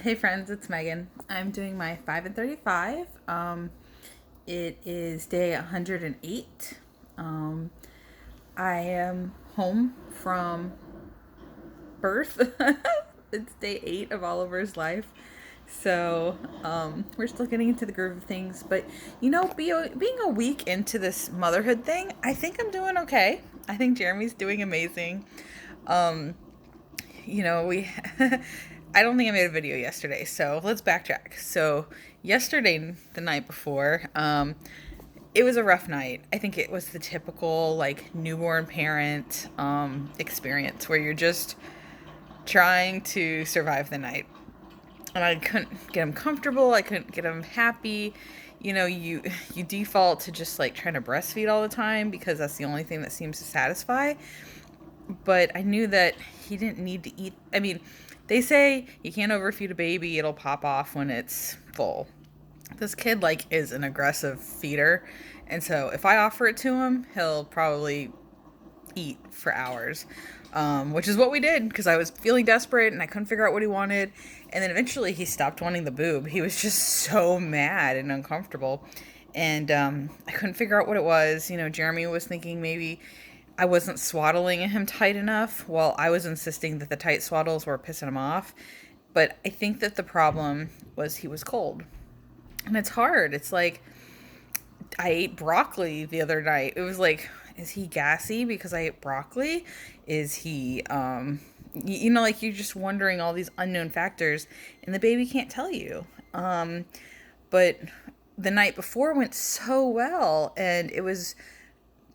Hey friends, it's Megan. I'm doing my 5 and 35. It is day 108. Um, I am home from birth. It's day 8 of Oliver's life. So we're still getting into the groove of things. But, being a week into this motherhood thing, I think I'm doing okay. I think Jeremy's doing amazing. Um, we I don't think I made a video yesterday, so let's backtrack. So yesterday, the night before, it was a rough night. I think it was the typical like newborn parent experience where you're just trying to survive the night. And I couldn't get him comfortable. I couldn't get him happy. You default to just like trying to breastfeed all the time because that's the only thing that seems to satisfy. But I knew that he didn't need to eat. I mean, they say you can't overfeed a baby, it'll pop off when it's full. This kid like is an aggressive feeder, and so if I offer it to him, he'll probably eat for hours. Which is what we did because I was feeling desperate and I couldn't figure out what he wanted. And then eventually he stopped wanting the boob. He was just so mad and uncomfortable. And I couldn't figure out what it was. Jeremy was thinking maybe I wasn't swaddling him tight enough while I was insisting that the tight swaddles were pissing him off. But I think that the problem was he was cold. And it's hard. It's like I ate broccoli the other night. It was like, is he gassy because I ate broccoli? Is he, like you're just wondering all these unknown factors, and the baby can't tell you. But the night before went so well, and it was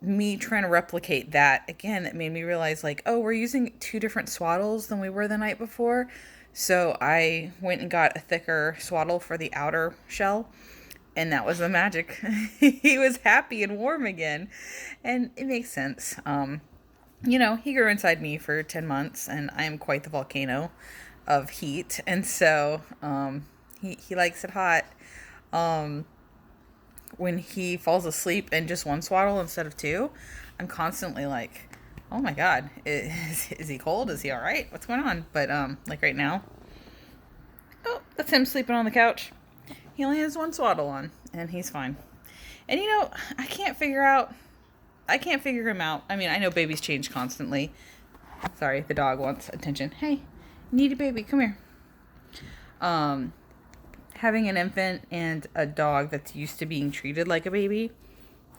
me trying to replicate that again that made me realize like, oh, we're using two different swaddles than we were the night before. So I went and got a thicker swaddle for the outer shell, and that was the magic. He was happy and warm again, and it makes sense. He grew inside me for 10 months, and I am quite the volcano of heat, and so he likes it hot. When he falls asleep in just one swaddle instead of two, I'm constantly like, oh my god, is he cold? Is he all right? What's going on? But like right now, oh, that's him sleeping on the couch. He only has one swaddle on, and he's fine. And I can't figure him out. I mean, I know babies change constantly. Sorry, the dog wants attention. Hey, needy baby, come here. Having an infant and a dog that's used to being treated like a baby,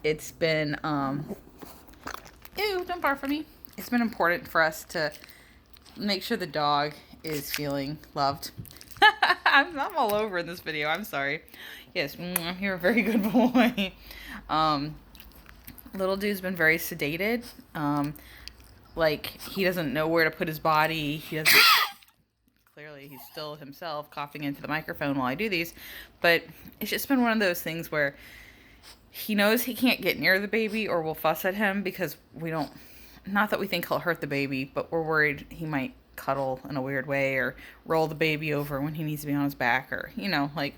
it's been, ew, don't bark for me. It's been important for us to make sure the dog is feeling loved. I'm all over in this video. I'm sorry. Yes, you're a very good boy. Little dude's been very sedated. Like, he doesn't know where to put his body. He doesn't... Clearly, he's still himself coughing into the microphone while I do these. But it's just been one of those things where he knows he can't get near the baby or we'll fuss at him because we don't... Not that we think he'll hurt the baby, but we're worried he might cuddle in a weird way or roll the baby over when he needs to be on his back, or like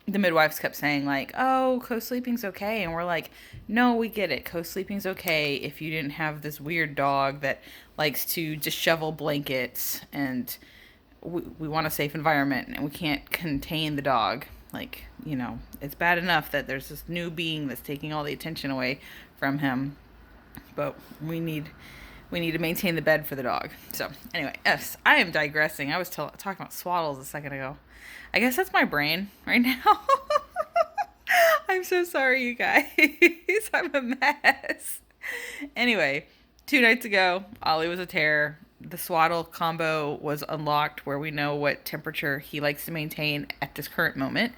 the midwives kept saying like, oh, co-sleeping's okay, and we're like, no, we get it, co-sleeping's okay if you didn't have this weird dog that likes to dishevel blankets, and we want a safe environment and we can't contain the dog. Like, it's bad enough that there's this new being that's taking all the attention away from him, but we need to maintain the bed for the dog. So anyway, yes, I am digressing. I was talking about swaddles a second ago. I guess that's my brain right now. I'm so sorry, you guys. I'm a mess. Anyway, 2 nights ago, Ollie was a terror. The swaddle combo was unlocked where we know what temperature he likes to maintain at this current moment.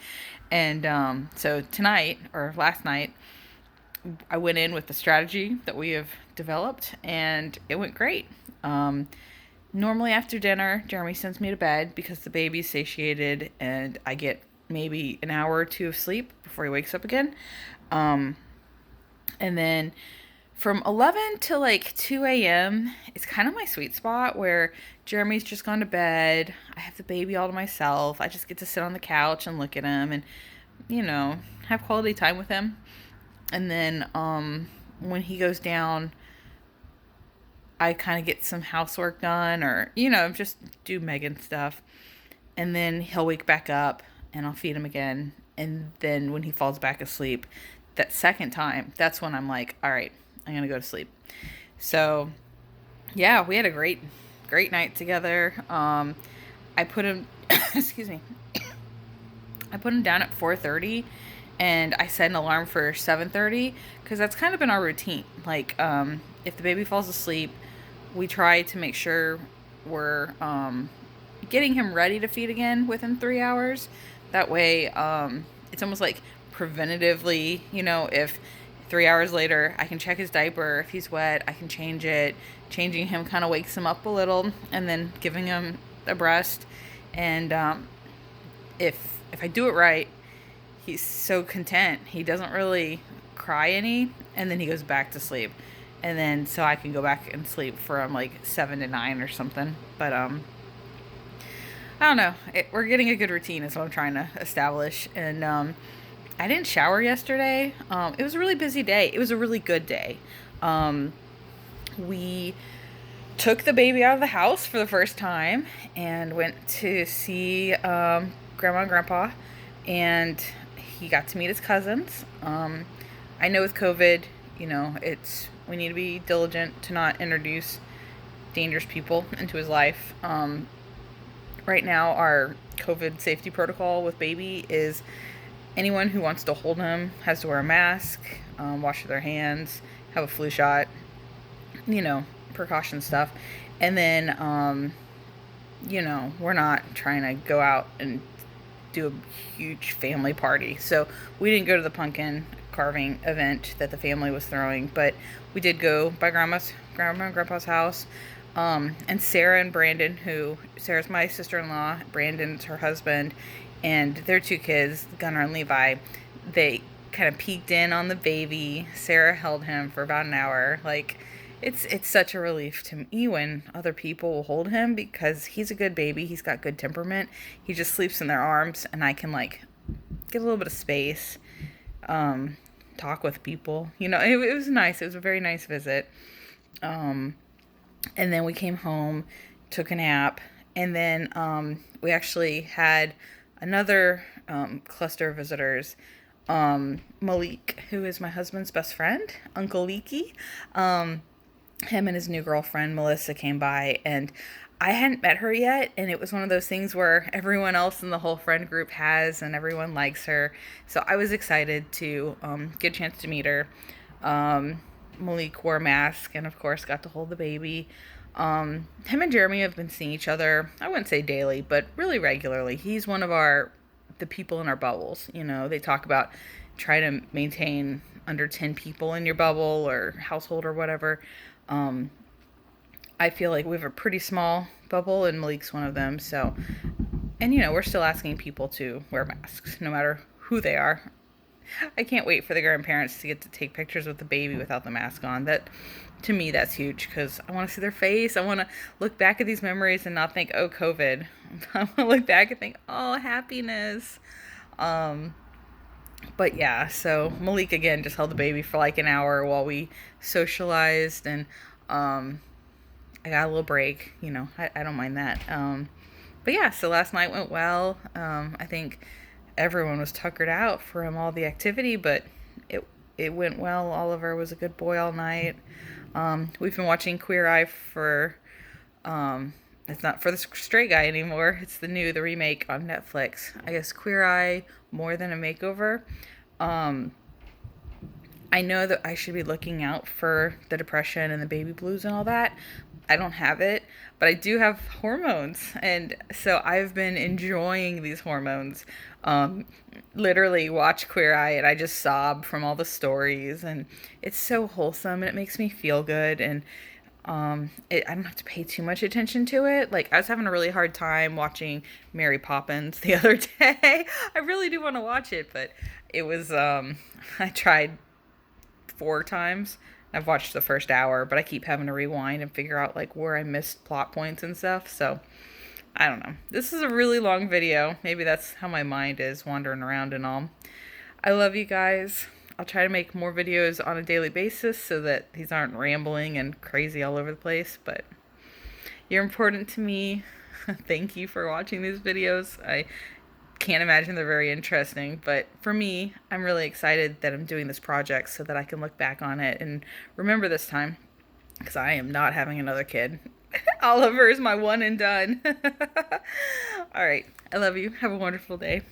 And so tonight, or last night, I went in with the strategy that we have developed, and it went great. Normally after dinner, Jeremy sends me to bed because the baby's satiated, and I get maybe an hour or two of sleep before he wakes up again. And then from 11 to like 2 a.m., it's kind of my sweet spot where Jeremy's just gone to bed. I have the baby all to myself. I just get to sit on the couch and look at him and, have quality time with him. And then when he goes down, I kind of get some housework done or, just do Megan stuff. and then he'll wake back up and I'll feed him again. And then when he falls back asleep, that second time, that's when I'm like, all right, I'm going to go to sleep. So yeah, we had a great night together. I put him, excuse me, I put him down at 4:30, and I set an alarm for 7:30 because that's kind of been our routine. Like, if the baby falls asleep, we try to make sure we're getting him ready to feed again within 3 hours. That way, it's almost like preventatively, if 3 hours later I can check his diaper. If he's wet, I can change it. Changing him kind of wakes him up a little, and then giving him a breast. And if I do it right, he's so content. He doesn't really cry any, and then he goes back to sleep. And then so I can go back and sleep from like 7 to 9 or something. But I don't know. We're getting a good routine is what I'm trying to establish. And I didn't shower yesterday. It was a really busy day. It was a really good day. We took the baby out of the house for the first time and went to see Grandma and Grandpa, and he got to meet his cousins. I know with COVID, we need to be diligent to not introduce dangerous people into his life. Right now, our COVID safety protocol with baby is anyone who wants to hold him has to wear a mask, wash their hands, have a flu shot, precaution stuff. And then, we're not trying to go out and do a huge family party. So we didn't go to the pumpkin carving event that the family was throwing, but we did go by Grandma and Grandpa's house. And Sarah and Brandon, Sarah's my sister-in-law, Brandon's her husband, and their two kids, Gunnar and Levi, they kind of peeked in on the baby. Sarah held him for about an hour. Like, it's such a relief to me when other people will hold him, because he's a good baby. He's got good temperament. He just sleeps in their arms, and I can get a little bit of space, talk with people. It was nice. It was a very nice visit. And then we came home, took a nap, and then we actually had another cluster of visitors. Malik, who is my husband's best friend, Uncle Liki, him and his new girlfriend, Melissa, came by, and I hadn't met her yet, and it was one of those things where everyone else in the whole friend group has, and everyone likes her, so I was excited to get a chance to meet her. Malik wore a mask and, of course, got to hold the baby. Him and Jeremy have been seeing each other, I wouldn't say daily, but really regularly. He's one of the people in our bubbles. They talk about try to maintain under 10 people in your bubble or household or whatever. I feel like we have a pretty small bubble, and Malik's one of them. So, and we're still asking people to wear masks, no matter who they are. I can't wait for the grandparents to get to take pictures with the baby without the mask on. That, to me, that's huge, because I want to see their face. I want to look back at these memories and not think, oh, COVID. I want to look back and think, oh, happiness. But yeah, so Malik again just held the baby for an hour while we socialized, and I got a little break. I don't mind that. But yeah, so last night went well. I think everyone was tuckered out from all the activity, but it went well. Oliver was a good boy all night. We've been watching Queer Eye for, it's not for the straight guy anymore. It's the remake on Netflix. I guess Queer Eye, More Than a Makeover. I know that I should be looking out for the depression and the baby blues and all that. I don't have it, but I do have hormones, and so I've been enjoying these hormones. Literally watch Queer Eye and I just sob from all the stories, and it's so wholesome and it makes me feel good, and I don't have to pay too much attention to it. I was having a really hard time watching Mary Poppins the other day. I really do want to watch it, but it was I tried 4 times. I've watched the first hour, but I keep having to rewind and figure out where I missed plot points and stuff. So I don't know. This is a really long video. Maybe that's how my mind is, wandering around and all. I love you guys. I'll try to make more videos on a daily basis so that these aren't rambling and crazy all over the place, but you're important to me. Thank you for watching these videos. I can't imagine they're very interesting, but for me, I'm really excited that I'm doing this project so that I can look back on it and remember this time, because I am not having another kid. Oliver is my one and done. All right. I love you. Have a wonderful day.